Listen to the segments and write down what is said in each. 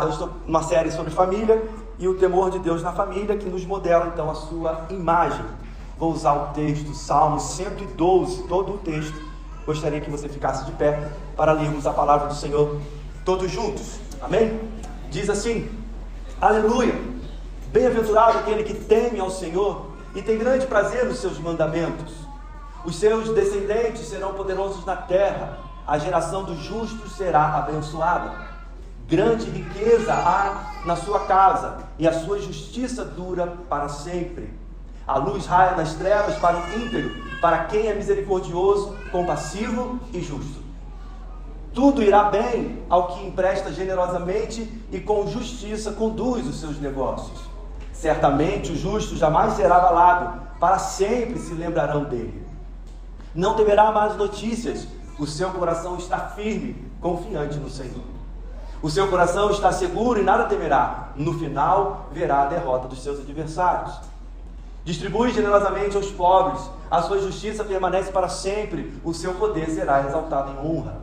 Eu estou numa série sobre família e o temor de Deus na família, que nos modela então a sua imagem. Vou usar o texto, Salmo 112, todo o texto. Gostaria que você ficasse de pé para lermos a palavra do Senhor todos juntos. Amém? Diz assim: aleluia! Bem-aventurado aquele que teme ao Senhor e tem grande prazer nos seus mandamentos. Os seus descendentes serão poderosos na terra, a geração dos justos será abençoada. Grande riqueza há na sua casa, e a sua justiça dura para sempre. A luz raia nas trevas para o ímpio, para quem é misericordioso, compassivo e justo. Tudo irá bem ao que empresta generosamente e com justiça conduz os seus negócios. Certamente o justo jamais será abalado, para sempre se lembrarão dele. Não temerá más notícias, o seu coração está firme, confiante no Senhor. O seu coração está seguro e nada temerá. No final, verá a derrota dos seus adversários. Distribui generosamente aos pobres. A sua justiça permanece para sempre. O seu poder será exaltado em honra.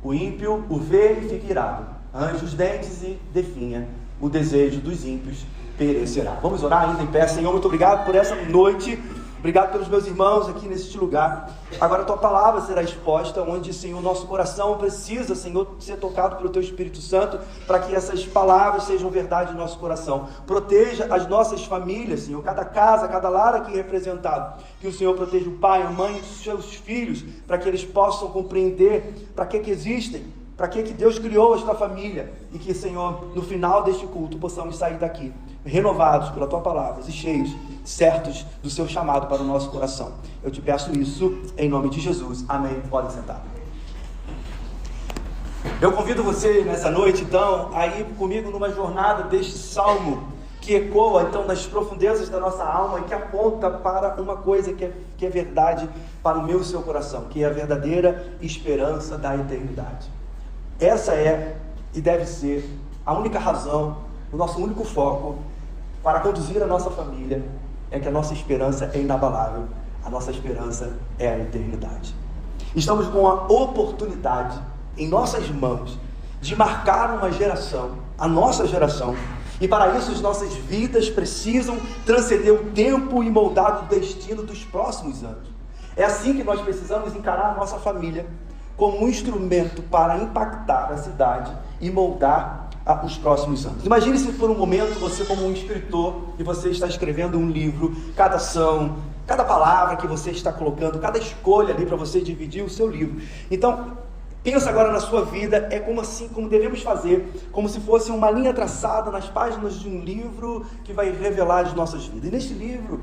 O ímpio o vê e fica irado. Arranja os dentes e definha. O desejo dos ímpios perecerá. Vamos orar ainda em pé. Senhor, muito obrigado por essa noite. Obrigado pelos meus irmãos aqui neste lugar. Agora a Tua palavra será exposta, onde, Senhor, nosso coração precisa, Senhor, ser tocado pelo Teu Espírito Santo, para que essas palavras sejam verdade no nosso coração. Proteja as nossas famílias, Senhor, cada casa, cada lar aqui representado. Que o Senhor proteja o pai, a mãe e os seus filhos, para que eles possam compreender para que existem, para que Deus criou esta família, e que, Senhor, no final deste culto, possamos sair daqui renovados pela Tua palavra e cheios, certos do Seu chamado para o nosso coração. Eu te peço isso em nome de Jesus. Amém. Podem sentar. Eu convido você nessa noite, então, a ir comigo numa jornada deste salmo que ecoa, então, nas profundezas da nossa alma e que aponta para uma coisa que é verdade para o meu e o seu coração, que é a verdadeira esperança da eternidade. Essa é e deve ser a única razão, o nosso único foco para conduzir a nossa família, é que a nossa esperança é inabalável, a nossa esperança é a eternidade. Estamos com a oportunidade em nossas mãos de marcar uma geração, a nossa geração, e para isso as nossas vidas precisam transcender o tempo e moldar o destino dos próximos anos. É assim que nós precisamos encarar a nossa família como um instrumento para impactar a cidade e moldar os próximos anos. Imagine se por um momento você, como um escritor, e você está escrevendo um livro, cada ação, cada palavra que você está colocando, cada escolha ali para você dividir o seu livro. Então, pensa agora na sua vida, é como devemos fazer, como se fosse uma linha traçada nas páginas de um livro que vai revelar as nossas vidas. E neste livro,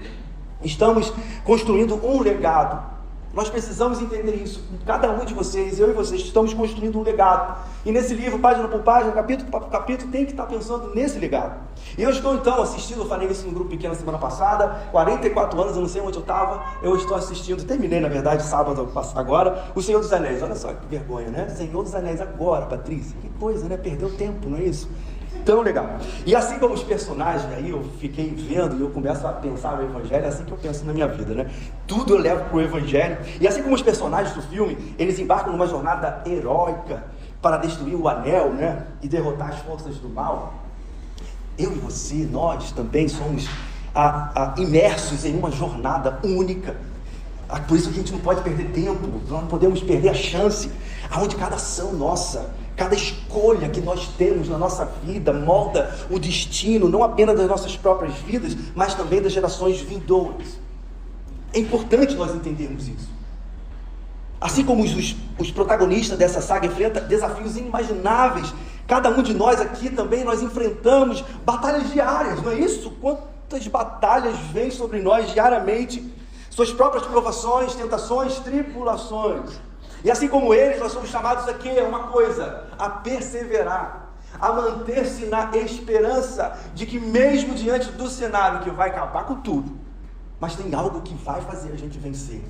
estamos construindo um legado. Nós precisamos entender isso. Cada um de vocês, eu e vocês, estamos construindo um legado. E nesse livro, página por página, capítulo por capítulo, tem que estar pensando nesse legado. E eu estou então assistindo, eu falei isso num grupo pequeno semana passada, 44 anos, eu não sei onde eu estava, eu estou assistindo, terminei na verdade, sábado agora, O Senhor dos Anéis. Olha só que vergonha, né? Senhor dos Anéis agora, Patrícia. Que coisa, né? Perdeu tempo, não é isso? Tão legal. E assim como os personagens, aí eu fiquei vendo e eu começo a pensar no Evangelho, é assim que eu penso na minha vida, né? Tudo eu levo para o Evangelho. E assim como os personagens do filme, eles embarcam numa jornada heróica para destruir o anel, né? E derrotar as forças do mal. Eu e você, nós também somos imersos em uma jornada única. Por isso que a gente não pode perder tempo, nós não podemos perder a chance, aonde cada ação nossa, cada escolha que nós temos na nossa vida molda o destino, não apenas das nossas próprias vidas, mas também das gerações vindouras. É importante nós entendermos isso. Assim como os protagonistas dessa saga enfrentam desafios inimagináveis, cada um de nós aqui também nós enfrentamos batalhas diárias, não é isso? Quantas batalhas vêm sobre nós diariamente, suas próprias provações, tentações, tribulações. E assim como eles, nós somos chamados aqui a uma coisa, a perseverar, a manter-se na esperança de que mesmo diante do cenário que vai acabar com tudo, mas tem algo que vai fazer a gente vencer.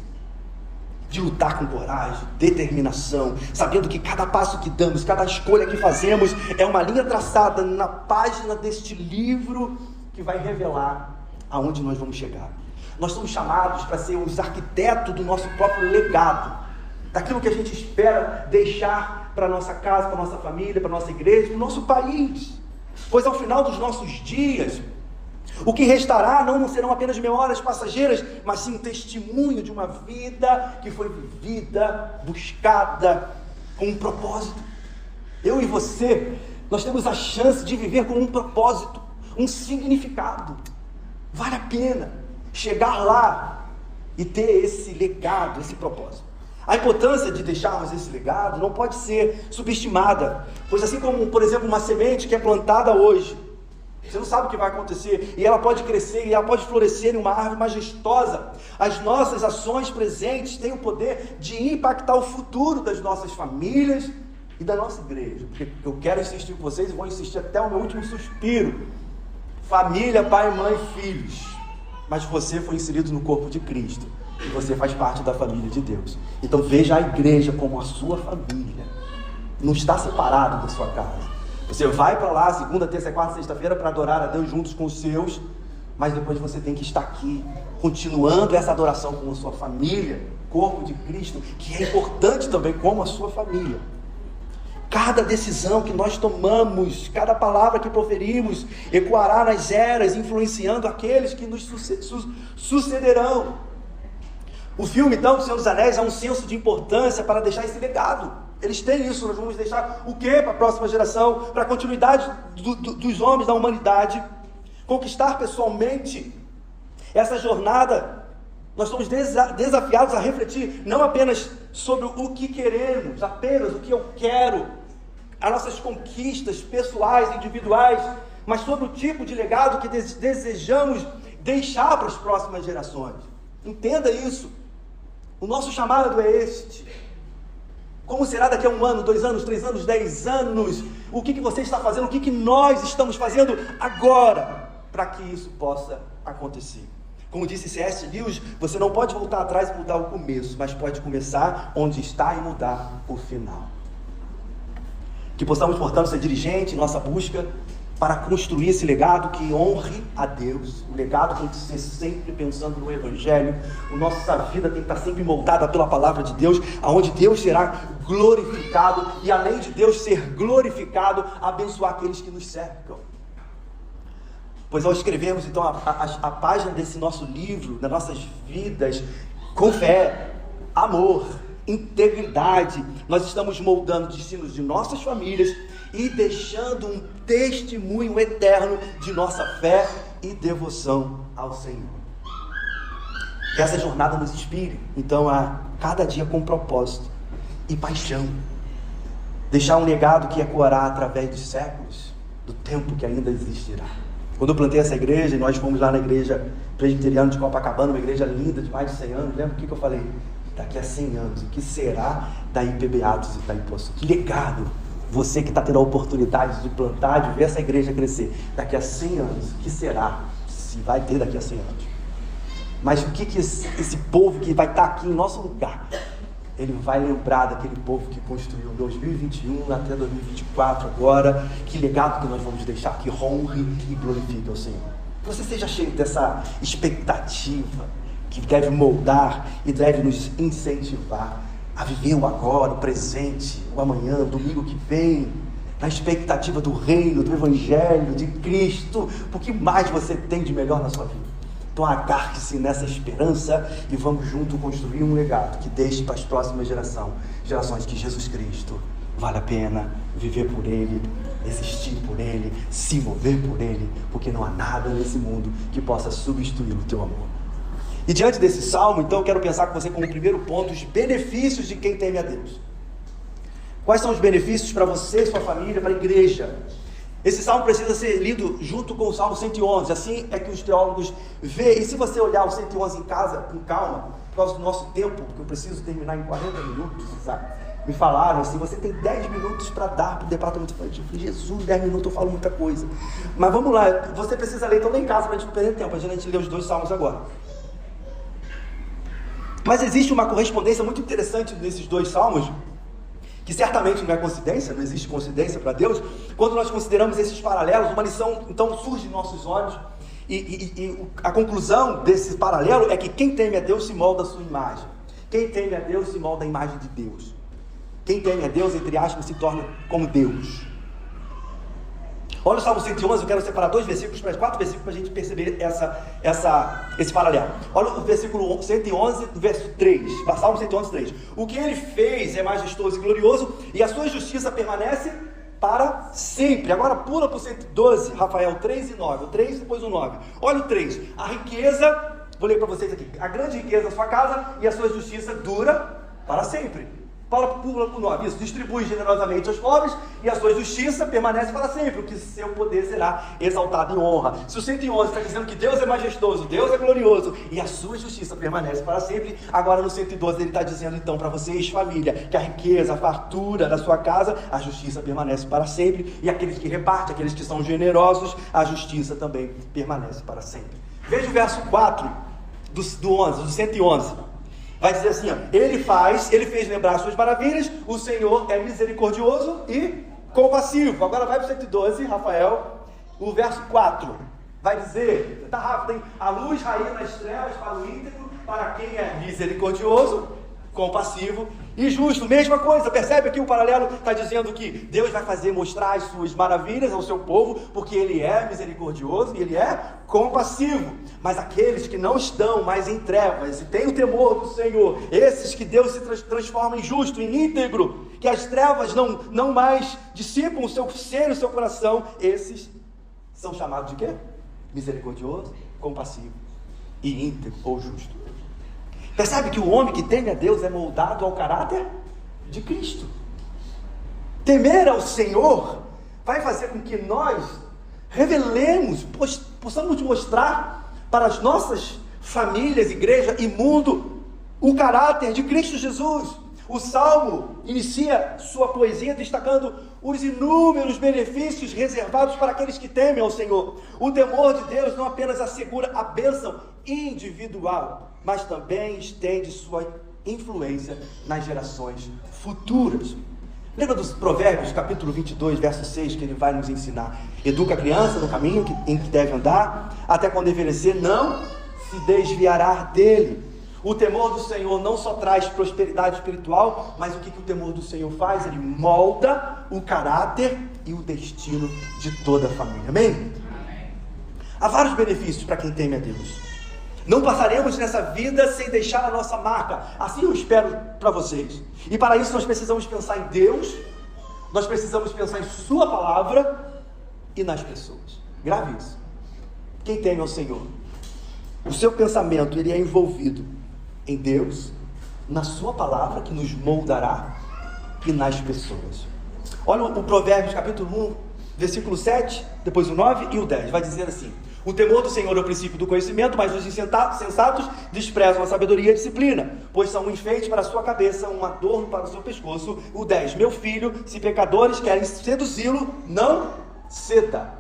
De lutar com coragem, determinação, sabendo que cada passo que damos, cada escolha que fazemos é uma linha traçada na página deste livro que vai revelar aonde nós vamos chegar. Nós somos chamados para ser os arquitetos do nosso próprio legado, daquilo que a gente espera deixar para a nossa casa, para a nossa família, para a nossa igreja, para o nosso país. Pois ao final dos nossos dias, o que restará não serão apenas memórias passageiras, mas sim testemunho de uma vida que foi vivida, buscada, com um propósito. Eu e você, nós temos a chance de viver com um propósito, um significado. Vale a pena chegar lá e ter esse legado, esse propósito. A importância de deixarmos esse legado não pode ser subestimada, pois assim como, por exemplo, uma semente que é plantada hoje, você não sabe o que vai acontecer, e ela pode crescer, e ela pode florescer em uma árvore majestosa. As nossas ações presentes têm o poder de impactar o futuro das nossas famílias e da nossa igreja. Porque eu quero insistir com vocês, e vou insistir até o meu último suspiro. Família, pai, mãe, filhos. Mas você foi inserido no corpo de Cristo, e você faz parte da família de Deus. Então veja a igreja como a sua família. Não está separado da sua casa. Você vai para lá segunda, terça, quarta, sexta-feira para adorar a Deus juntos com os seus, mas depois você tem que estar aqui, continuando essa adoração com a sua família, corpo de Cristo, que é importante também como a sua família. Cada decisão que nós tomamos, cada palavra que proferimos, ecoará nas eras, influenciando aqueles que nos sucederão. O filme, então, do Senhor dos Anéis, é um senso de importância para deixar esse legado. Eles têm isso. Nós vamos deixar o quê para a próxima geração? Para a continuidade dos homens, da humanidade. Conquistar pessoalmente essa jornada. Nós somos desafiados a refletir não apenas sobre o que queremos, apenas o que eu quero, as nossas conquistas pessoais, individuais, mas sobre o tipo de legado que desejamos deixar para as próximas gerações. Entenda isso. O nosso chamado é este. Como será daqui a 1 ano, 2 anos, 3 anos, 10 anos? O que você está fazendo? O que nós estamos fazendo agora para que isso possa acontecer? Como disse C.S. Lewis, você não pode voltar atrás e mudar o começo, mas pode começar onde está e mudar o final. Que possamos, portanto, ser dirigente em nossa busca para construir esse legado que honre a Deus. O legado tem que ser sempre pensando no Evangelho. A nossa vida tem que estar sempre moldada pela palavra de Deus, aonde Deus será glorificado, e além de Deus ser glorificado, abençoar aqueles que nos cercam. Pois ao escrevermos então a página desse nosso livro, das nossas vidas, com fé, amor, integridade, nós estamos moldando destinos de nossas famílias e deixando um testemunho eterno de nossa fé e devoção ao Senhor. Que essa jornada nos inspire, então, a cada dia com propósito e paixão. Deixar um legado que ecoará através dos séculos, do tempo que ainda existirá. Quando eu plantei essa igreja, e nós fomos lá na igreja presbiteriana de Copacabana, uma igreja linda de mais de 100 anos, lembra o que eu falei? Daqui a 100 anos, o que será da IPB Atos e Itaipuaçu? Que legado! Você que está tendo a oportunidade de plantar, de ver essa igreja crescer, daqui a 100 anos, o que será? Se vai ter daqui a 100 anos. Mas o que esse povo que vai estar aqui em nosso lugar, ele vai lembrar daquele povo que construiu 2021 até 2024 agora. Que legado que nós vamos deixar, que honre e glorifique ao Senhor. Que você seja cheio dessa expectativa que deve moldar e deve nos incentivar a viver o agora, o presente, o amanhã, o domingo que vem, na expectativa do reino, do Evangelho, de Cristo. O que mais você tem de melhor na sua vida? Então agarre-se nessa esperança e vamos junto construir um legado que deixe para as próximas gerações que Jesus Cristo vale a pena viver por Ele, existir por Ele, se mover por Ele, porque não há nada nesse mundo que possa substituir o teu amor. E diante desse salmo, então, eu quero pensar com você como primeiro ponto os benefícios de quem teme a Deus. Quais são os benefícios para você, sua família, para a igreja? Esse salmo precisa ser lido junto com o salmo 111, assim é que os teólogos veem. E se você olhar o 111 em casa, com calma, por causa do nosso tempo, que eu preciso terminar em 40 minutos, sabe? Me falaram assim, você tem 10 minutos para dar para o departamento infantil. Eu falei, Jesus, 10 minutos eu falo muita coisa. Mas vamos lá, você precisa ler então em casa para a gente não perder tempo, a gente lê os 2 salmos agora. Mas existe uma correspondência muito interessante nesses 2 salmos, que certamente não é coincidência, não existe coincidência para Deus. Quando nós consideramos esses paralelos, uma lição então surge em nossos olhos, e a conclusão desse paralelo é que quem teme a Deus se molda a sua imagem. Quem teme a Deus se molda a imagem de Deus. Quem teme a Deus, entre aspas, se torna como Deus. Olha o Salmo 111, eu quero separar 4 versículos para a gente perceber esse paralelo. Olha o versículo 111, verso 3, Salmo 111, 3. O que ele fez é majestoso e glorioso, e a sua justiça permanece para sempre. Agora pula para o 112, Rafael, 3 e 9. O 3 e depois o 9. Olha o 3. A riqueza, vou ler para vocês aqui. A grande riqueza da sua casa e a sua justiça dura para sempre. Pula para o 9. Isso, distribui generosamente aos pobres e a sua justiça permanece para sempre. O que seu poder será exaltado em honra. Se o 111 está dizendo que Deus é majestoso, Deus é glorioso e a sua justiça permanece para sempre, agora no 112 ele está dizendo então para vocês, família, que a riqueza, a fartura da sua casa, a justiça permanece para sempre, e aqueles que repartem, aqueles que são generosos, a justiça também permanece para sempre. Veja o verso 4 do 111. Vai dizer assim, ó, ele fez lembrar as suas maravilhas, o Senhor é misericordioso e compassivo. Agora vai para o 112, Rafael, o verso 4, vai dizer, está rápido, hein? A luz raia nas trevas para o íntegro, para quem é misericordioso, compassivo e justo. Mesma coisa, percebe aqui o paralelo? Está dizendo que Deus vai mostrar as suas maravilhas ao seu povo, porque Ele é misericordioso e Ele é compassivo. Mas aqueles que não estão mais em trevas e têm o temor do Senhor, esses que Deus se transforma em justo, em íntegro, que as trevas não mais dissipam o seu ser e o seu coração, esses são chamados de quê? Misericordioso, compassivo e íntegro ou justo. Percebe que o homem que teme a Deus é moldado ao caráter de Cristo. Temer ao Senhor vai fazer com que nós revelemos, possamos mostrar para as nossas famílias, igreja e mundo, o caráter de Cristo Jesus. O Salmo inicia sua poesia destacando os inúmeros benefícios reservados para aqueles que temem ao Senhor. O temor de Deus não apenas assegura a bênção individual, mas também estende sua influência nas gerações futuras. Lembra dos Provérbios, capítulo 22, verso 6, que ele vai nos ensinar? Educa a criança no caminho em que deve andar, até quando envelhecer, não se desviará dele. O temor do Senhor não só traz prosperidade espiritual, mas o que o temor do Senhor faz? Ele molda o caráter e o destino de toda a família. Amém? Há vários benefícios para quem teme a Deus. Não passaremos nessa vida sem deixar a nossa marca. Assim eu espero para vocês. E para isso nós precisamos pensar em Deus, nós precisamos pensar em Sua palavra e nas pessoas. Grave isso. Quem teme ao Senhor, o seu pensamento ele é envolvido em Deus, na Sua palavra que nos moldará e nas pessoas. Olha o Provérbios capítulo 1, versículo 7, depois o 9 e o 10. Vai dizer assim: o temor do Senhor é o princípio do conhecimento, mas os insensatos desprezam a sabedoria e a disciplina, pois são um enfeite para a sua cabeça, um adorno para o seu pescoço. O 10, meu filho, se pecadores querem seduzi-lo, não ceda.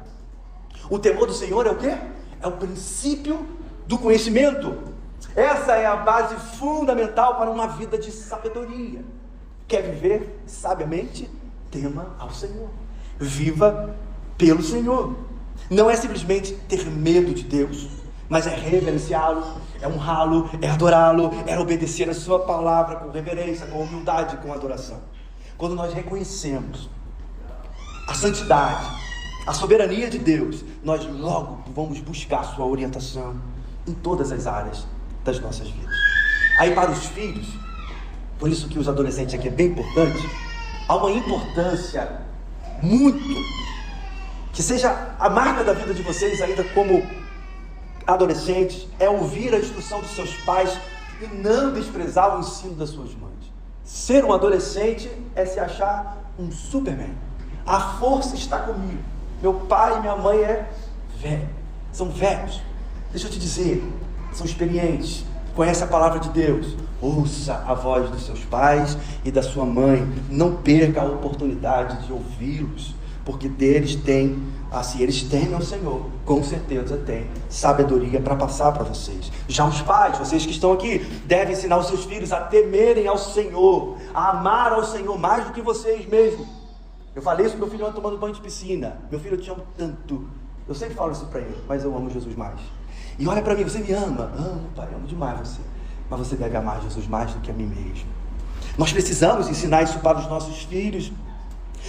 O temor do Senhor é o quê? É o princípio do conhecimento. Essa é a base fundamental para uma vida de sabedoria. Quer viver sabiamente? Tema ao Senhor. Viva pelo Senhor. Não é simplesmente ter medo de Deus, mas é reverenciá-lo, é honrá-lo, é adorá-lo, é obedecer a Sua palavra com reverência, com humildade, com adoração. Quando nós reconhecemos a santidade, a soberania de Deus, nós logo vamos buscar Sua orientação em todas as áreas das nossas vidas. Aí para os filhos, por isso que os adolescentes aqui é bem importante, há uma importância muito que seja a marca da vida de vocês ainda como adolescentes, é ouvir a instrução dos seus pais e não desprezar o ensino das suas mães. Ser um adolescente é se achar um Superman. A força está comigo. Meu pai e minha mãe são velhos. Deixa eu te dizer, são experientes, conhecem a palavra de Deus. Ouça a voz dos seus pais e da sua mãe. Não perca a oportunidade de ouvi-los, porque deles tem, assim, eles temem ao Senhor, com certeza tem sabedoria para passar para vocês. Já os pais, vocês que estão aqui, devem ensinar os seus filhos a temerem ao Senhor, a amar ao Senhor mais do que vocês mesmos. Eu falei isso pro meu filho ontem tomando banho de piscina. Meu filho, eu te amo tanto. Eu sempre falo isso para ele, mas eu amo Jesus mais. E olha para mim, você me ama? Amo, pai, amo demais você. Mas você deve amar Jesus mais do que a mim mesmo. Nós precisamos ensinar isso para os nossos filhos.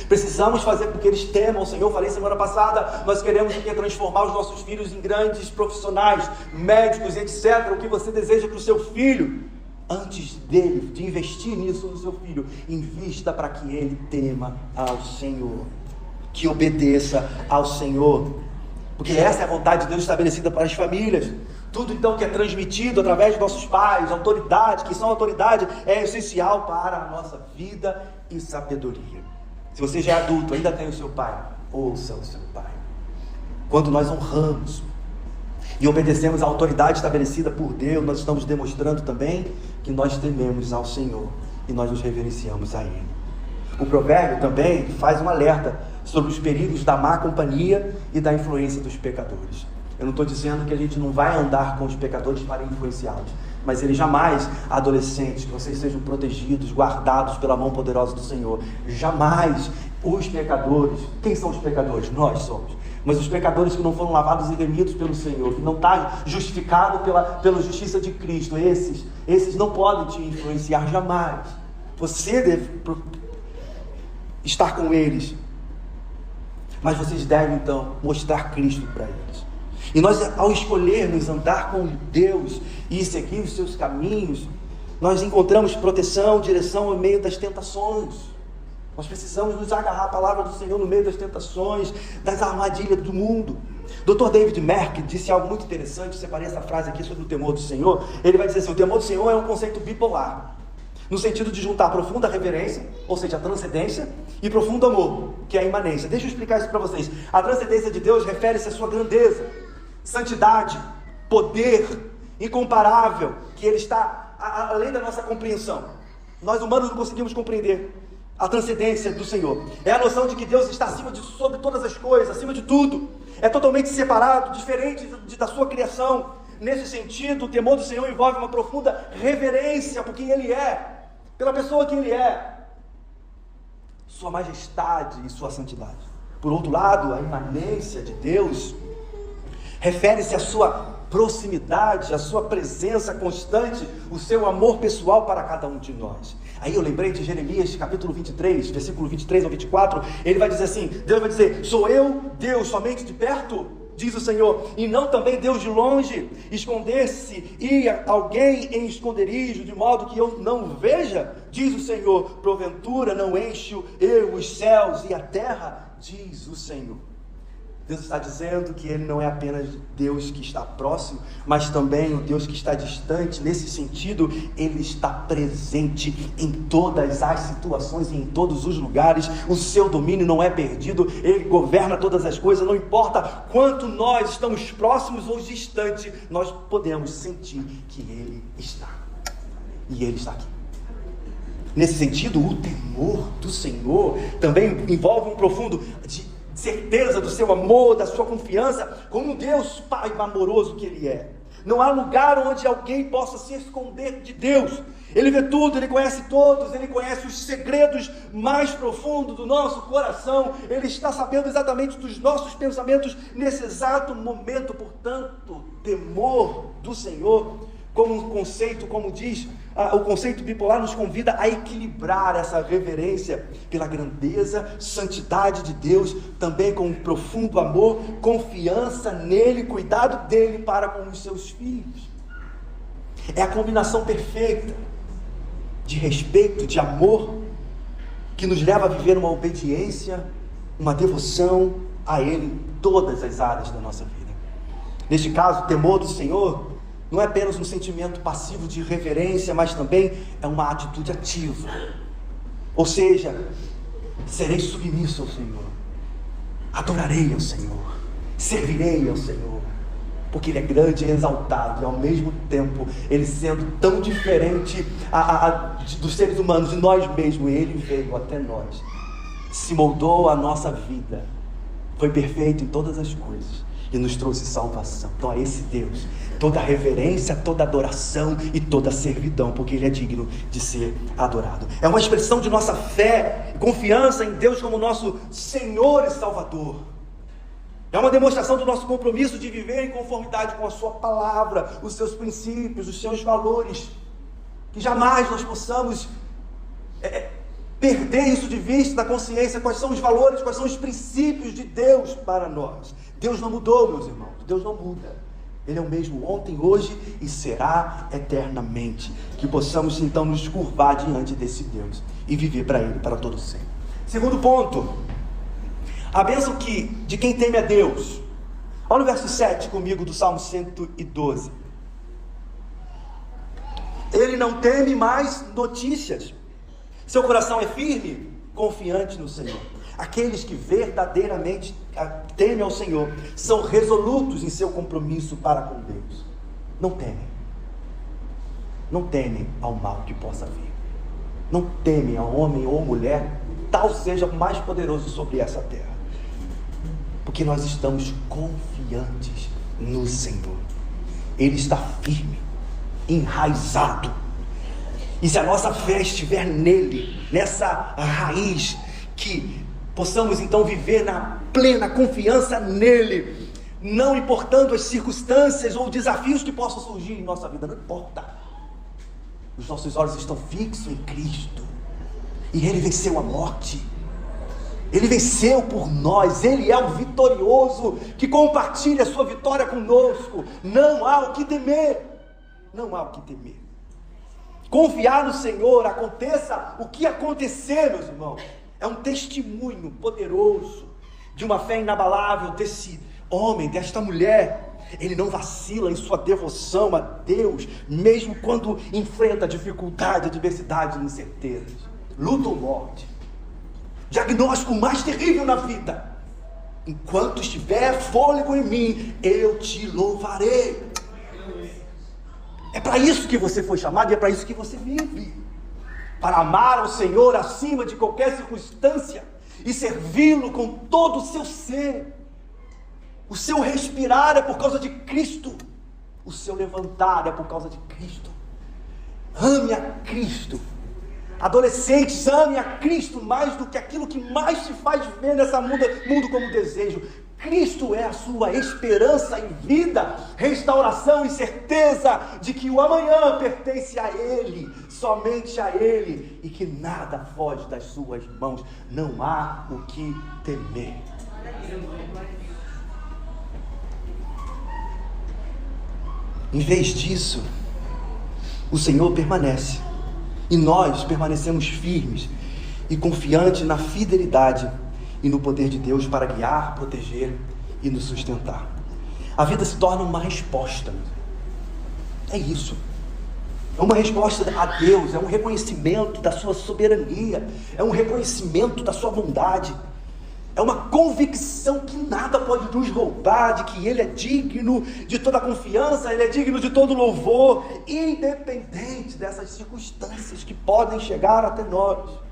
Precisamos fazer com que eles temam o Senhor. Eu falei semana passada, nós queremos transformar os nossos filhos em grandes profissionais, médicos, etc. O que você deseja para o seu filho, antes dele, de investir nisso no seu filho, invista para que ele tema ao Senhor, que obedeça ao Senhor, porque essa é a vontade de Deus estabelecida para as famílias. Tudo então que é transmitido através de nossos pais, autoridade, que são autoridade, é essencial para a nossa vida e sabedoria. Se você já é adulto, ainda tem o seu pai, ouça o seu pai. Quando nós honramos e obedecemos à autoridade estabelecida por Deus, nós estamos demonstrando também que nós tememos ao Senhor e nós nos reverenciamos a Ele. O provérbio também faz um alerta sobre os perigos da má companhia e da influência dos pecadores. Eu não estou dizendo que a gente não vai andar com os pecadores para influenciá-los, mas ele jamais, adolescentes, que vocês sejam protegidos, guardados pela mão poderosa do Senhor. Jamais os pecadores. Quem são os pecadores? Nós somos. Mas os pecadores que não foram lavados e remidos pelo Senhor, que não está justificado pela justiça de Cristo, esses não podem te influenciar jamais. Você deve estar com eles, mas vocês devem então mostrar Cristo para eles. E nós, ao escolhermos andar com Deus e seguir os seus caminhos, nós encontramos proteção, direção no meio das tentações. Nós precisamos nos agarrar à palavra do Senhor no meio das tentações, das armadilhas do mundo. Dr. David Merck disse algo muito interessante. Eu separei essa frase aqui sobre o temor do Senhor. Ele vai dizer assim: o temor do Senhor é um conceito bipolar, no sentido de juntar profunda reverência, ou seja, a transcendência, e profundo amor, que é a imanência. Deixa eu explicar isso para vocês. A transcendência de Deus refere-se à sua grandeza, santidade, poder incomparável, que Ele está além da nossa compreensão. Nós humanos não conseguimos compreender a transcendência do Senhor. É a noção de que Deus está acima de sobre todas as coisas, acima de tudo. É totalmente separado, diferente da sua criação. Nesse sentido, o temor do Senhor envolve uma profunda reverência por quem Ele é, pela pessoa que Ele é, sua majestade e sua santidade. Por outro lado, a imanência de Deus refere-se à sua proximidade, à sua presença constante, o seu amor pessoal para cada um de nós. Aí eu lembrei de Jeremias capítulo 23, versículo 23 ao 24, ele vai dizer assim, Deus vai dizer: sou eu, Deus, somente de perto, diz o Senhor, e não também Deus de longe. Esconder-se ia alguém em esconderijo, de modo que eu não veja, diz o Senhor. Porventura não encho eu os céus e a terra, diz o Senhor. Deus está dizendo que Ele não é apenas Deus que está próximo, mas também o Deus que está distante. Nesse sentido, Ele está presente em todas as situações e em todos os lugares. O seu domínio não é perdido, Ele governa todas as coisas. Não importa quanto nós estamos próximos ou distantes, nós podemos sentir que Ele está. E Ele está aqui. Nesse sentido, o temor do Senhor também envolve um profundo certeza do seu amor, da sua confiança, como um Deus Pai amoroso que Ele é. Não há lugar onde alguém possa se esconder de Deus. Ele vê tudo, Ele conhece todos, Ele conhece os segredos mais profundos do nosso coração. Ele está sabendo exatamente dos nossos pensamentos nesse exato momento. Portanto, temor do Senhor, como um conceito, como diz o conceito bipolar, nos convida a equilibrar essa reverência pela grandeza, santidade de Deus, também com um profundo amor, confiança nele, cuidado dele para com os seus filhos. É a combinação perfeita de respeito, de amor, que nos leva a viver uma obediência, uma devoção a Ele em todas as áreas da nossa vida. Neste caso, o temor do Senhor não é apenas um sentimento passivo de reverência, mas também é uma atitude ativa. Ou seja, serei submisso ao Senhor, adorarei ao Senhor, servirei ao Senhor, porque Ele é grande e exaltado, e ao mesmo tempo, Ele sendo tão diferente dos seres humanos, de nós mesmos, Ele veio até nós, se moldou a nossa vida, foi perfeito em todas as coisas, e nos trouxe salvação. Então a esse Deus toda reverência, toda adoração e toda servidão, porque Ele é digno de ser adorado. É uma expressão de nossa fé e confiança em Deus como nosso Senhor e Salvador. É uma demonstração do nosso compromisso de viver em conformidade com a sua palavra, os seus princípios, os seus valores, que jamais nós possamos perder isso de vista na consciência, quais são os valores, quais são os princípios de Deus para nós. Deus não mudou, meus irmãos, Deus não muda. Ele é o mesmo ontem, hoje e será eternamente. Que possamos então nos curvar diante desse Deus e viver para Ele, para todo sempre. Segundo ponto, a bênção de quem teme a Deus. Olha o verso 7 comigo do Salmo 112. Ele não teme mais notícias. Seu coração é firme, confiante no Senhor. Aqueles que verdadeiramente temem ao Senhor são resolutos em seu compromisso para com Deus. Não temem. Não temem ao mal que possa vir. Não temem ao homem ou mulher, tal seja o mais poderoso sobre essa terra. Porque nós estamos confiantes no Senhor. Ele está firme, enraizado. E se a nossa fé estiver nele, nessa raiz, que possamos então viver na plena confiança nele, não importando as circunstâncias ou desafios que possam surgir em nossa vida, não importa. Os nossos olhos estão fixos em Cristo, e Ele venceu a morte, Ele venceu por nós, Ele é o vitorioso, que compartilha a sua vitória conosco. Não há o que temer, não há o que temer. Confiar no Senhor, aconteça o que acontecer, meus irmãos, é um testemunho poderoso de uma fé inabalável desse homem, desta mulher. Ele não vacila em sua devoção a Deus, mesmo quando enfrenta dificuldade, adversidade e incertezas, luta ou morte, diagnóstico mais terrível na vida. Enquanto estiver fôlego em mim, eu te louvarei. É para isso que você foi chamado e é para isso que você vive. Para amar ao Senhor acima de qualquer circunstância e servi-lo com todo o seu ser. O seu respirar é por causa de Cristo. O seu levantar é por causa de Cristo. Ame a Cristo. Adolescentes, ame a Cristo mais do que aquilo que mais te faz ver nessa mundo como desejo. Cristo é a sua esperança e vida, restauração e certeza de que o amanhã pertence a Ele, somente a Ele, e que nada foge das suas mãos. Não há o que temer. Em vez disso, o Senhor permanece, e nós permanecemos firmes e confiantes na fidelidade e no poder de Deus para guiar, proteger e nos sustentar. A vida se torna uma resposta. É isso. É uma resposta a Deus, é um reconhecimento da sua soberania, é um reconhecimento da sua bondade, é uma convicção que nada pode nos roubar, de que Ele é digno de toda confiança, Ele é digno de todo louvor, independente dessas circunstâncias que podem chegar até nós.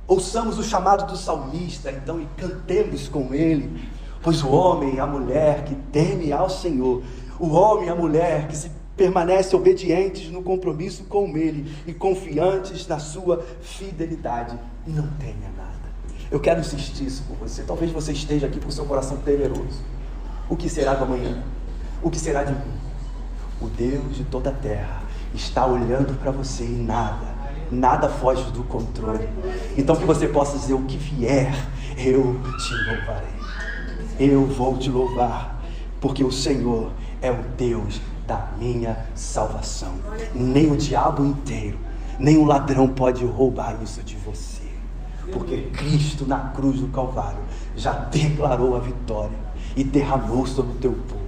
Ouçamos o chamado do salmista, então, e cantemos com ele, pois o homem e a mulher que teme ao Senhor, o homem e a mulher que se permanecem obedientes no compromisso com ele e confiantes na sua fidelidade, não tenha nada. Eu quero insistir isso com você. Talvez você esteja aqui com o seu coração temeroso. O que será do amanhã? O que será de mim? O Deus de toda a terra está olhando para você e nada foge do controle. Então que você possa dizer: o que vier, eu te louvarei. Eu vou te louvar, porque o Senhor é o Deus da minha salvação. Nem o diabo inteiro, nem o ladrão pode roubar isso de você, porque Cristo na cruz do Calvário já declarou a vitória e derramou sobre o teu povo.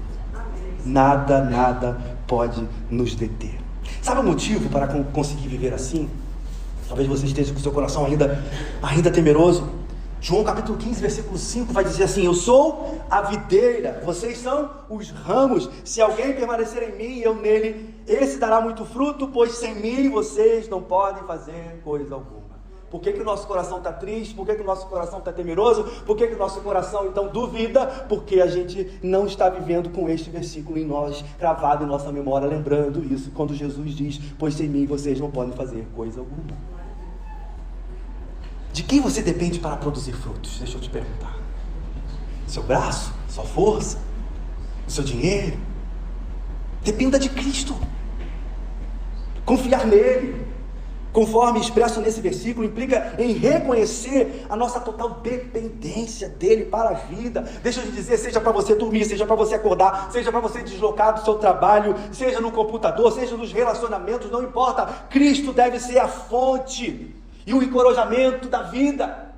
Nada pode nos deter. Sabe o motivo para conseguir viver assim? Talvez você esteja com o seu coração ainda temeroso. João capítulo 15, versículo 5 vai dizer assim: eu sou a videira, vocês são os ramos. Se alguém permanecer em mim e eu nele, esse dará muito fruto, pois sem mim vocês não podem fazer coisa alguma. Por que o nosso coração está triste? Por que o nosso coração está temeroso? Por que o nosso coração então duvida? Porque a gente não está vivendo com este versículo em nós, gravado em nossa memória, lembrando isso, quando Jesus diz: pois sem mim vocês não podem fazer coisa alguma. De quem você depende para produzir frutos? Deixa eu te perguntar. Seu braço? Sua força? Seu dinheiro? Dependa de Cristo. Confiar nele. conforme expresso nesse versículo, implica em reconhecer a nossa total dependência dele para a vida. Deixa eu te dizer, seja para você dormir, seja para você acordar, seja para você deslocar do seu trabalho, seja no computador, seja nos relacionamentos, não importa, Cristo deve ser a fonte e o encorajamento da vida.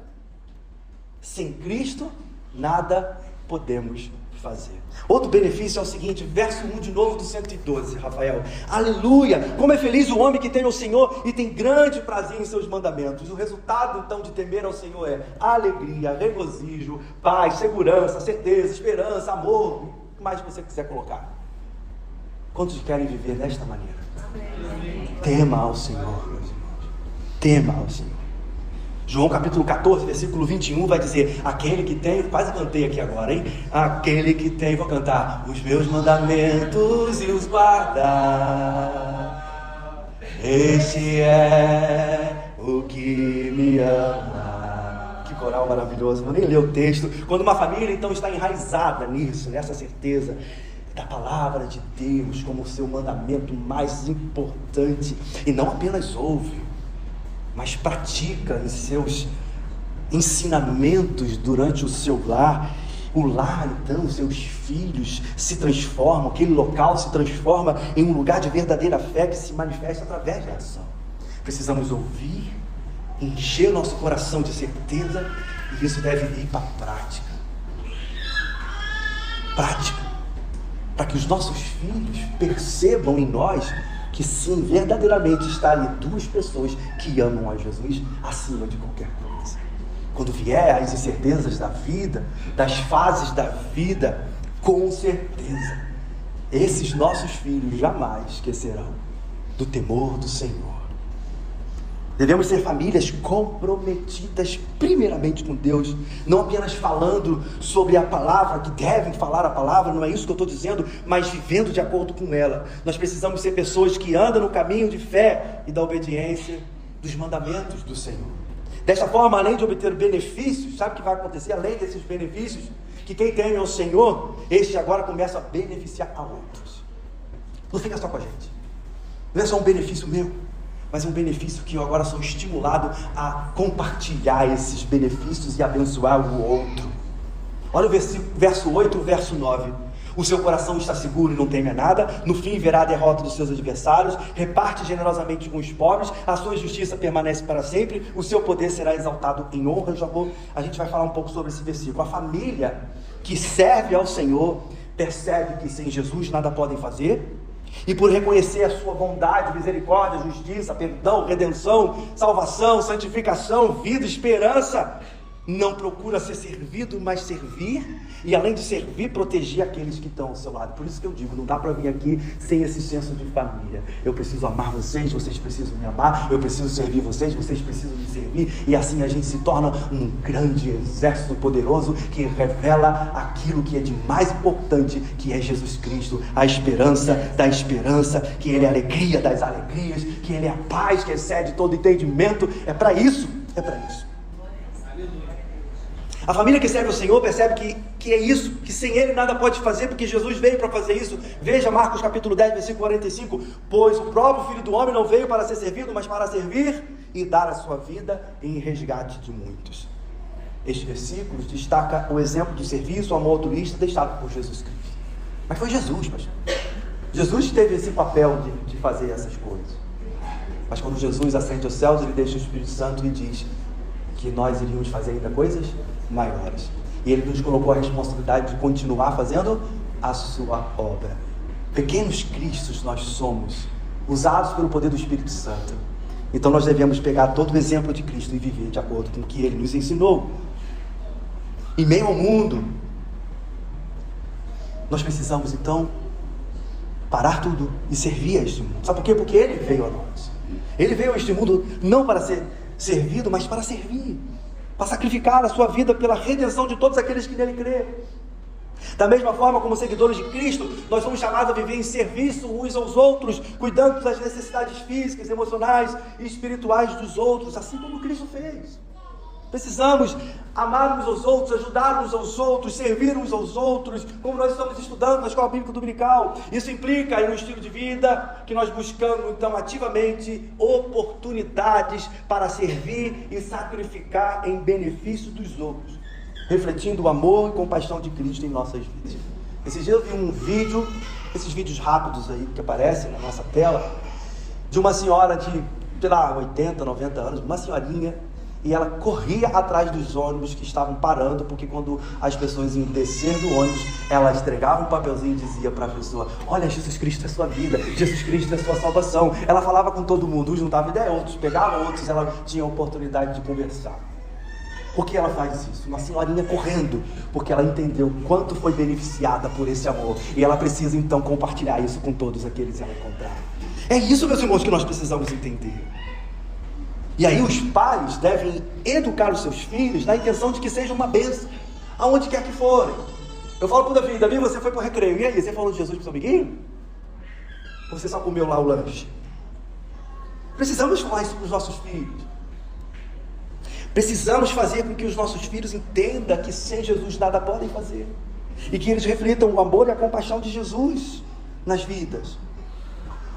Sem Cristo, nada podemos fazer. Outro benefício é o seguinte, verso 1 de novo do 112, Rafael. Aleluia! Como é feliz o homem que tem o Senhor e tem grande prazer em seus mandamentos. O resultado, então, de temer ao Senhor é alegria, regozijo, paz, segurança, certeza, esperança, amor, o que mais você quiser colocar. Quantos querem viver desta maneira? Amém. Tema ao Senhor, meus irmãos. Tema ao Senhor. João capítulo 14, versículo 21 vai dizer, aquele que tem, quase cantei aqui agora, hein? Aquele que tem, vou cantar, os meus mandamentos e os guardar, este é o que me ama. Que coral maravilhoso, vou nem ler o texto. Quando uma família então está enraizada nisso, nessa certeza da palavra de Deus como seu mandamento mais importante, e não apenas ouve, mas pratica em seus ensinamentos durante o seu lar. O lar, então, seus filhos se transformam, aquele local se transforma em um lugar de verdadeira fé que se manifesta através da ação. Precisamos ouvir, encher nosso coração de certeza, e isso deve ir para a prática. Prática, para que os nossos filhos percebam em nós que sim, verdadeiramente está ali duas pessoas que amam a Jesus acima de qualquer coisa. Quando vier as incertezas da vida, das fases da vida, com certeza, esses nossos filhos jamais esquecerão do temor do Senhor. Devemos ser famílias comprometidas primeiramente com Deus, não apenas falando sobre a palavra, que devem falar a palavra, não é isso que eu estou dizendo, mas vivendo de acordo com ela. Nós precisamos ser pessoas que andam no caminho de fé e da obediência dos mandamentos do Senhor. Desta forma, além de obter benefícios, sabe o que vai acontecer além desses benefícios? Que quem teme ao Senhor, este agora começa a beneficiar a outros. Não fica só com a gente, não é só um benefício meu, mas é um benefício que eu agora sou estimulado a compartilhar esses benefícios e abençoar o outro. Olha o verso 8 e o verso 9. O seu coração está seguro e não teme a nada, no fim verá a derrota dos seus adversários, reparte generosamente com os pobres, a sua justiça permanece para sempre, o seu poder será exaltado em honra. A gente vai falar um pouco sobre esse versículo. A família que serve ao Senhor percebe que sem Jesus nada podem fazer, e por reconhecer a sua bondade, misericórdia, justiça, perdão, redenção, salvação, santificação, vida, esperança, não procura ser servido, mas servir, e além de servir, proteger aqueles que estão ao seu lado. Por isso que eu digo, não dá para vir aqui sem esse senso de família. Eu preciso amar vocês, vocês precisam me amar, eu preciso servir vocês, vocês precisam me servir, e assim a gente se torna um grande exército poderoso que revela aquilo que é de mais importante, que é Jesus Cristo, a esperança da esperança, que Ele é a alegria das alegrias, que Ele é a paz que excede todo entendimento. É para isso, é para isso. A família que serve o Senhor percebe que é isso, que sem Ele nada pode fazer, porque Jesus veio para fazer isso. Veja Marcos capítulo 10, versículo 45, pois o próprio Filho do Homem não veio para ser servido, mas para servir e dar a sua vida em resgate de muitos. Este versículo destaca o exemplo do serviço, o amor altruísta deixado por Jesus Cristo. Mas foi Jesus, pastor. Jesus teve esse papel de fazer essas coisas. Mas quando Jesus ascende aos céus, Ele deixa o Espírito Santo e diz que nós iríamos fazer ainda coisas maiores, e Ele nos colocou a responsabilidade de continuar fazendo a sua obra. Pequenos cristos nós somos, usados pelo poder do Espírito Santo. Então nós devemos pegar todo o exemplo de Cristo e viver de acordo com o que Ele nos ensinou. Em meio ao mundo, nós precisamos então parar tudo e servir a este mundo. Sabe por quê? Porque Ele veio a nós. Ele veio a este mundo não para ser servido, mas para servir, para sacrificar a sua vida pela redenção de todos aqueles que nele crê. Da mesma forma, como seguidores de Cristo, nós somos chamados a viver em serviço uns aos outros, cuidando das necessidades físicas, emocionais e espirituais dos outros, assim como Cristo fez. Precisamos amar uns aos outros, ajudar uns aos outros, servir uns aos outros, como nós estamos estudando na Escola Bíblica Dominical. Isso implica em um estilo de vida que nós buscamos, então, ativamente oportunidades para servir e sacrificar em benefício dos outros, refletindo o amor e compaixão de Cristo em nossas vidas. Esses dias eu vi um vídeo, esses vídeos rápidos aí que aparecem na nossa tela, de uma senhora de, sei lá, 80, 90 anos, uma senhorinha, e ela corria atrás dos ônibus que estavam parando, porque quando as pessoas iam descer do ônibus, ela entregava um papelzinho e dizia para a pessoa: olha, Jesus Cristo é sua vida, Jesus Cristo é sua salvação. Ela falava com todo mundo, uns não davam ideia, outros pegavam, outros ela tinha a oportunidade de conversar. Por que ela faz isso? Uma senhorinha correndo, porque ela entendeu quanto foi beneficiada por esse amor, e ela precisa então compartilhar isso com todos aqueles que ela encontrar. É isso, meus irmãos, que nós precisamos entender. E aí os pais devem educar os seus filhos na intenção de que seja uma bênção, aonde quer que forem. Eu falo para o Davi: Davi, você foi para o recreio, e aí, você falou de Jesus para o seu amiguinho? Ou você só comeu lá o lanche? Precisamos falar isso para os nossos filhos. Precisamos fazer com que os nossos filhos entendam que sem Jesus nada podem fazer, e que eles reflitam o amor e a compaixão de Jesus nas vidas.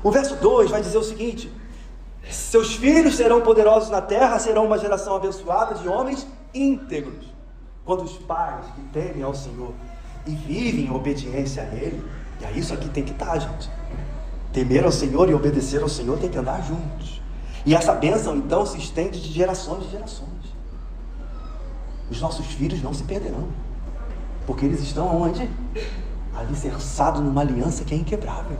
O verso 2 vai dizer o seguinte: seus filhos serão poderosos na terra, serão uma geração abençoada de homens íntegros. Quando os pais que temem ao Senhor e vivem em obediência a Ele, e é isso aqui tem que estar, gente. Temer ao Senhor e obedecer ao Senhor tem que andar juntos. E essa bênção então se estende de gerações em gerações. Os nossos filhos não se perderão, porque eles estão onde? Alicerçados numa aliança que é inquebrável,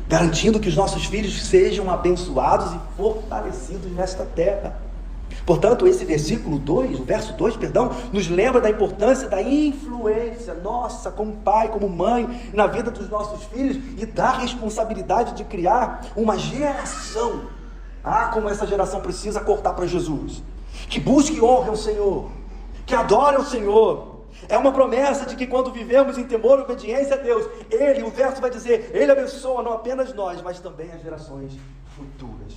garantindo que os nossos filhos sejam abençoados e fortalecidos nesta terra. Portanto, esse versículo 2, o verso 2, nos lembra da importância da influência nossa como pai, como mãe, na vida dos nossos filhos, e da responsabilidade de criar uma geração, como essa geração precisa cortar para Jesus, que busque e honre ao Senhor, que adore ao Senhor. É uma promessa de que quando vivemos em temor e obediência a Deus, Ele, o verso vai dizer, Ele abençoa não apenas nós, mas também as gerações futuras.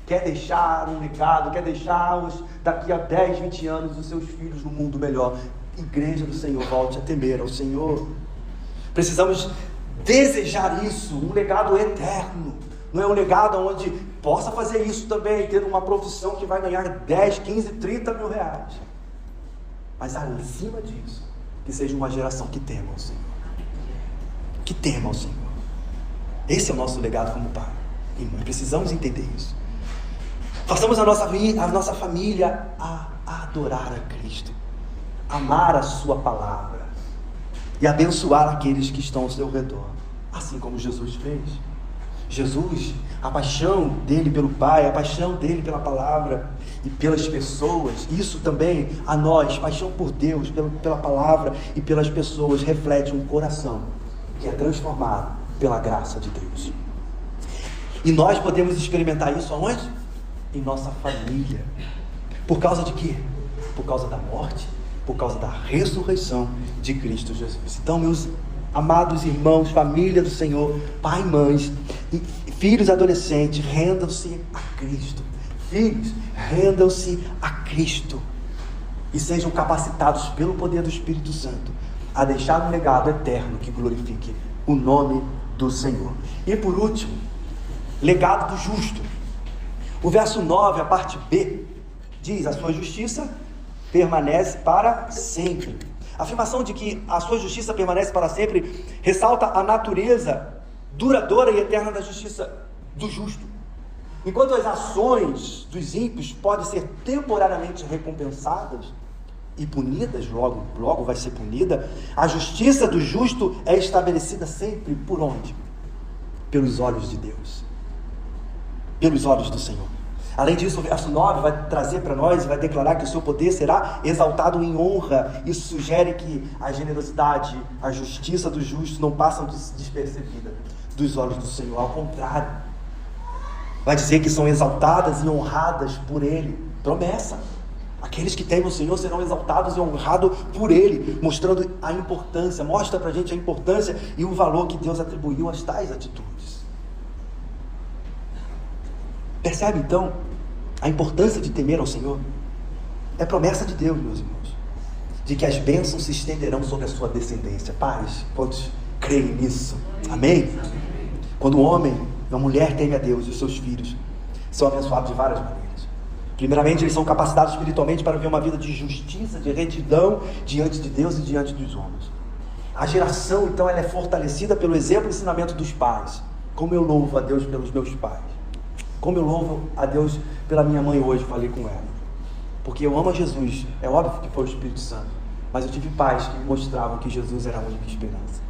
Quer deixar um legado, quer deixar-os daqui a 10, 20 anos, os seus filhos no mundo melhor. Igreja do Senhor, volte a temer ao Senhor. Precisamos desejar isso, um legado eterno. Não é um legado onde possa fazer isso também, ter uma profissão que vai ganhar 10, 15, 30 mil reais. Mas acima disso, que seja uma geração que tema ao Senhor. Que tema ao Senhor. Esse é o nosso legado como pai e mãe. Precisamos entender isso. Façamos a nossa família a adorar a Cristo, amar a sua palavra e abençoar aqueles que estão ao seu redor, assim como Jesus fez. Jesus, a paixão dele pelo Pai, a paixão dele pela palavra e pelas pessoas, isso também a nós, paixão por Deus, pela palavra e pelas pessoas, reflete um coração que é transformado pela graça de Deus. E nós podemos experimentar isso aonde? Em nossa família. Por causa de quê? Por causa da morte, por causa da ressurreição de Cristo Jesus. Então, meus amados irmãos, família do Senhor, pai e mães, e filhos adolescentes, rendam-se a Cristo. Filhos, rendam-se a Cristo. E sejam capacitados pelo poder do Espírito Santo a deixar um legado eterno que glorifique o nome do Senhor. E por último, legado do justo. O verso 9, a parte B, diz: a sua justiça permanece para sempre. A afirmação de que a sua justiça permanece para sempre ressalta a natureza duradoura e eterna da justiça do justo. Enquanto as ações dos ímpios podem ser temporariamente recompensadas e punidas, logo vai ser punida, a justiça do justo é estabelecida sempre por onde? Pelos olhos de Deus, pelos olhos do Senhor. Além disso, o verso 9 vai trazer para nós, vai declarar que o seu poder será exaltado em honra. Isso sugere que a generosidade, a justiça do justo não passam despercebida dos olhos do Senhor. Ao contrário, vai dizer que são exaltadas e honradas por Ele. Promessa. Aqueles que temem o Senhor serão exaltados e honrados por Ele, mostrando a importância, mostra para a gente a importância e o valor que Deus atribuiu às tais atitudes. Percebe então a importância de temer ao Senhor? É promessa de Deus, meus irmãos, de que as bênçãos se estenderão sobre a sua descendência. Pais, quantos creem nisso? Amém? Quando um homem e uma mulher temem a Deus, os seus filhos são abençoados de várias maneiras. Primeiramente, eles são capacitados espiritualmente para viver uma vida de justiça, de retidão diante de Deus e diante dos homens. A geração, então, ela é fortalecida pelo exemplo e ensinamento dos pais. Como eu louvo a Deus pelos meus pais. Como eu louvo a Deus pela minha mãe hoje, falei com ela. Porque eu amo a Jesus, é óbvio que foi o Espírito Santo. Mas eu tive pais que me mostravam que Jesus era a única esperança.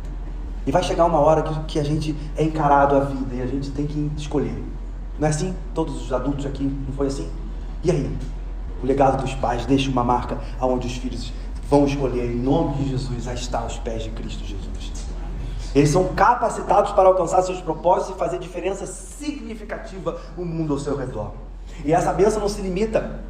E vai chegar uma hora que a gente é encarado a vida e a gente tem que escolher. Não é assim? Todos os adultos aqui, não foi assim? E aí? O legado dos pais deixa uma marca aonde os filhos vão escolher, em nome de Jesus, a estar aos pés de Cristo Jesus. Eles são capacitados para alcançar seus propósitos e fazer diferença significativa no mundo ao seu redor. E essa bênção não se limita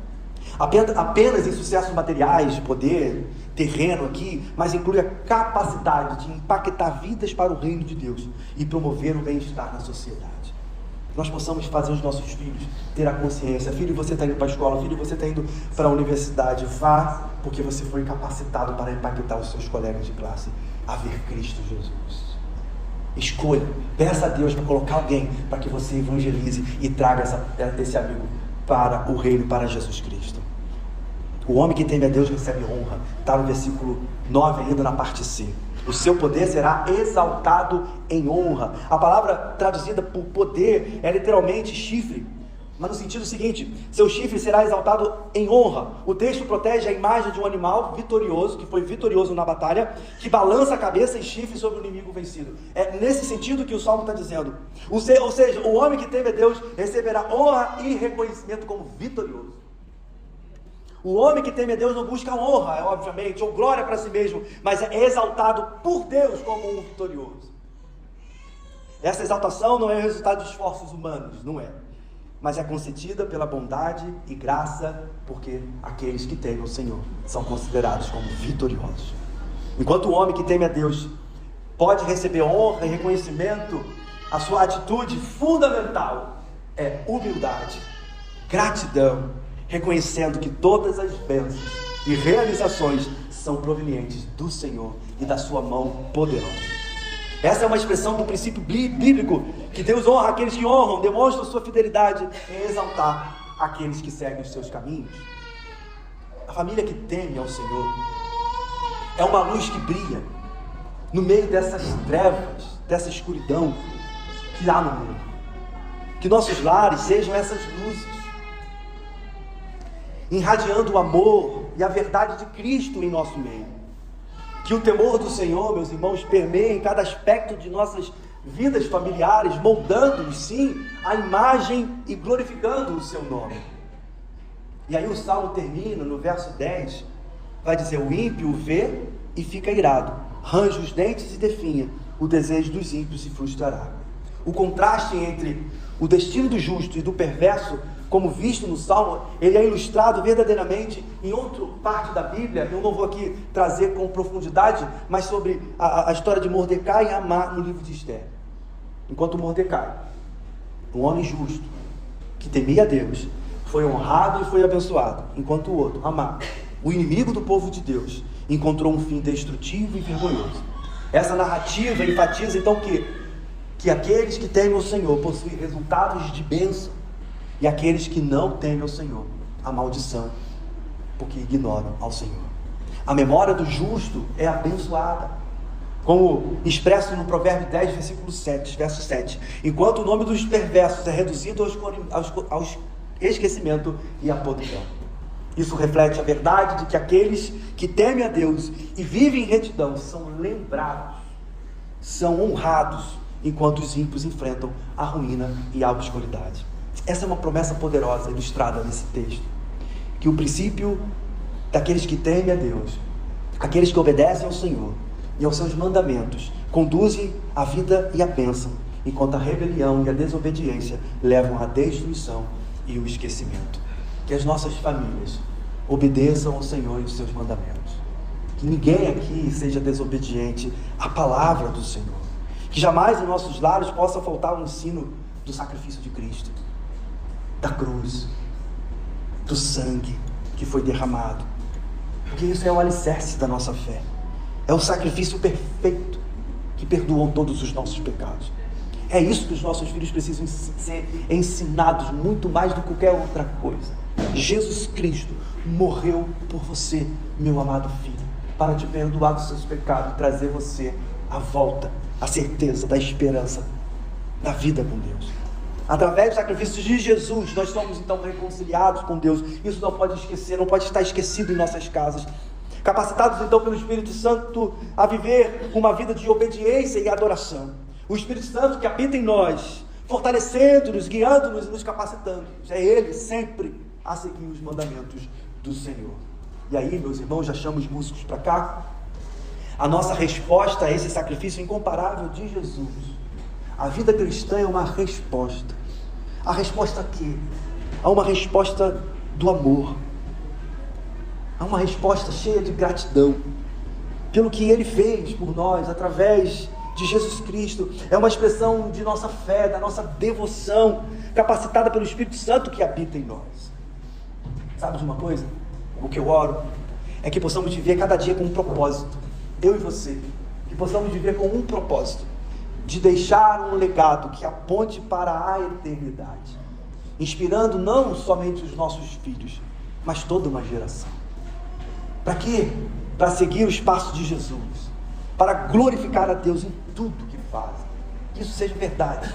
apenas em sucessos materiais, poder, terreno aqui, mas inclui a capacidade de impactar vidas para o reino de Deus e promover o bem-estar na sociedade. Nós possamos fazer os nossos filhos ter a consciência: filho, você está indo para a escola, filho, você está indo para a universidade, vá, porque você foi capacitado para impactar os seus colegas de classe a ver Cristo Jesus. Escolha, peça a Deus para colocar alguém para que você evangelize e traga esse amigo para o reino, para Jesus Cristo. O homem que teme a Deus recebe honra, está no versículo 9 ainda na parte C. O seu poder será exaltado em honra. A palavra traduzida por poder é literalmente chifre, mas no sentido seguinte: seu chifre será exaltado em honra. O texto protege a imagem de um animal vitorioso, que foi vitorioso na batalha, que balança a cabeça e chifre sobre o inimigo vencido. É nesse sentido que o Salmo está dizendo. Ou seja, o homem que teme a Deus receberá honra e reconhecimento como vitorioso. O homem que teme a Deus não busca honra, obviamente, ou glória para si mesmo, mas é exaltado por Deus como um vitorioso. Essa exaltação não é o resultado de esforços humanos, não é. Mas é concedida pela bondade e graça, porque aqueles que temem o Senhor são considerados como vitoriosos. Enquanto o homem que teme a Deus pode receber honra e reconhecimento, a sua atitude fundamental é humildade, gratidão, reconhecendo que todas as bênçãos e realizações são provenientes do Senhor e da sua mão poderosa. Essa é uma expressão do princípio bíblico, que Deus honra aqueles que honram, demonstram sua fidelidade em exaltar aqueles que seguem os seus caminhos. A família que teme ao Senhor é uma luz que brilha no meio dessas trevas, dessa escuridão que há no mundo. Que nossos lares sejam essas luzes, irradiando o amor e a verdade de Cristo em nosso meio. Que o temor do Senhor, meus irmãos, permeie em cada aspecto de nossas vidas familiares, moldando-nos, sim, a imagem e glorificando o seu nome. E aí o Salmo termina no verso 10, vai dizer: o ímpio vê e fica irado, range os dentes e definha, o desejo dos ímpios se frustrará. O contraste entre o destino do justo e do perverso, como visto no Salmo, ele é ilustrado verdadeiramente em outra parte da Bíblia. Eu não vou aqui trazer com profundidade, mas sobre a história de Mordecai e Amã no livro de Esther. Enquanto Mordecai, um homem justo, que temia a Deus, foi honrado e foi abençoado, enquanto o outro, Amã, o inimigo do povo de Deus, encontrou um fim destrutivo e vergonhoso. Essa narrativa enfatiza então que aqueles que temem o Senhor possuem resultados de bênção, e aqueles que não temem ao Senhor, a maldição, porque ignoram ao Senhor. A memória do justo é abençoada, como expresso no Provérbio 10, verso 7. Enquanto o nome dos perversos é reduzido ao esquecimento e à podridão. Isso reflete a verdade de que aqueles que temem a Deus e vivem em retidão são lembrados, são honrados, enquanto os ímpios enfrentam a ruína e a obscuridade. Essa é uma promessa poderosa ilustrada nesse texto, que o princípio daqueles que temem a Deus, aqueles que obedecem ao Senhor e aos seus mandamentos, conduzem a vida e a bênção, enquanto a rebelião e a desobediência levam à destruição e o esquecimento. Que as nossas famílias obedeçam ao Senhor e os seus mandamentos, que ninguém aqui seja desobediente à palavra do Senhor, que jamais em nossos lares possa faltar o ensino do sacrifício de Cristo, da cruz, do sangue, que foi derramado. Porque isso é o alicerce da nossa fé. É o sacrifício perfeito que perdoou todos os nossos pecados. É isso que os nossos filhos precisam ser ensinados, muito mais do que qualquer outra coisa. Jesus Cristo morreu por você, meu amado filho, para te perdoar dos seus pecados e trazer você à volta, à certeza da esperança da vida com Deus. Através do sacrifício de Jesus, nós somos então reconciliados com Deus. Isso não pode esquecer, não pode estar esquecido em nossas casas. Capacitados então pelo Espírito Santo a viver uma vida de obediência e adoração. O Espírito Santo que habita em nós, fortalecendo-nos, guiando-nos e nos capacitando. É Ele sempre a seguir os mandamentos do Senhor. E aí, meus irmãos, já chamo os músicos para cá. A nossa resposta a esse sacrifício incomparável de Jesus. A vida cristã é uma resposta. A resposta a quê? Há uma resposta do amor. Há uma resposta cheia de gratidão pelo que Ele fez por nós, através de Jesus Cristo. É uma expressão de nossa fé, da nossa devoção, capacitada pelo Espírito Santo que habita em nós. Sabe de uma coisa? O que eu oro é que possamos viver cada dia com um propósito. Eu e você. Que possamos viver com um propósito. De deixar um legado que aponte para a eternidade. Inspirando não somente os nossos filhos, mas toda uma geração. Para quê? Para seguir os passos de Jesus. Para glorificar a Deus em tudo que fazem. Que isso seja verdade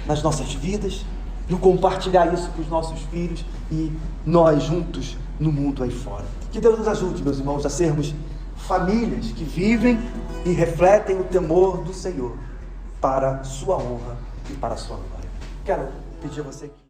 nas nossas vidas, no compartilhar isso com os nossos filhos e nós juntos no mundo aí fora. Que Deus nos ajude, meus irmãos, a sermos famílias que vivem e refletem o temor do Senhor para sua honra e para a sua glória. Quero pedir a você que